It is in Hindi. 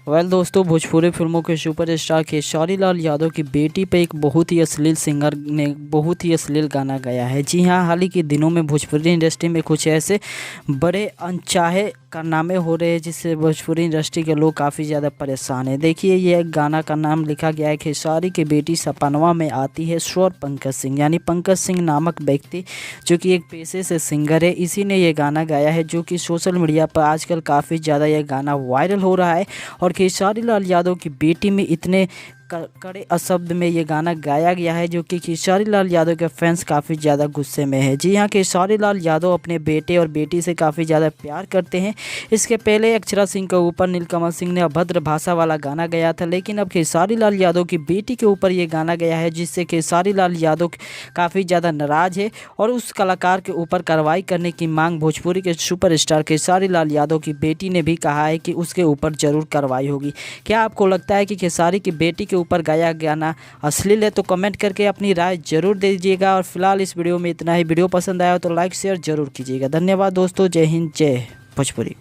दोस्तों, भोजपुरी फिल्मों के सुपरस्टार खेसारी लाल यादव की बेटी पे एक बहुत ही अश्लील सिंगर ने बहुत ही अश्लील गाना गाया है। जी हाँ, हाल ही के दिनों में भोजपुरी इंडस्ट्री में कुछ ऐसे बड़े अनचाहे कारनामे हो रहे हैं जिससे भोजपुरी इंडस्ट्री के लोग काफ़ी ज़्यादा परेशान हैं। देखिए, ये गाना का नाम लिखा गया है खेसारी की बेटी सपनवा में आती है स्वर पंकज सिंह, यानी पंकज सिंह नामक व्यक्ति जो कि एक पेशे से सिंगर है। इसी ने ये गाना गाया है जो कि सोशल मीडिया पर आजकल काफ़ी ज़्यादा यह गाना वायरल हो रहा है। और खेसारी लाल यादव की बेटी में इतने कड़े शब्द में ये गाना गाया गया है जो कि खेसारी लाल यादव के फैंस काफ़ी ज़्यादा गुस्से में है। जी हाँ, खेसारी लाल यादव अपने बेटे और बेटी से काफ़ी ज़्यादा प्यार करते हैं। इसके पहले अक्षरा सिंह के ऊपर नीलकमल सिंह ने अभद्र भाषा वाला गाना गाया था, लेकिन अब खेसारी लाल यादव की बेटी के ऊपर ये गाना गया है जिससे खेसारी लाल यादव काफ़ी ज़्यादा नाराज़ है और उस कलाकार के ऊपर कार्रवाई करने की मांग भोजपुरी के सुपरस्टार खेसारी लाल यादव की बेटी ने भी कहा है कि उसके ऊपर ज़रूर कार्रवाई होगी। क्या आपको लगता है कि खेसारी की बेटी के ऊपर गाया गाना अश्लील है? तो कमेंट करके अपनी राय जरूर दे दीजिएगा। और फिलहाल इस वीडियो में इतना ही। वीडियो पसंद आया तो लाइक शेयर जरूर कीजिएगा। धन्यवाद दोस्तों। जय हिंद, जय भोजपुरी।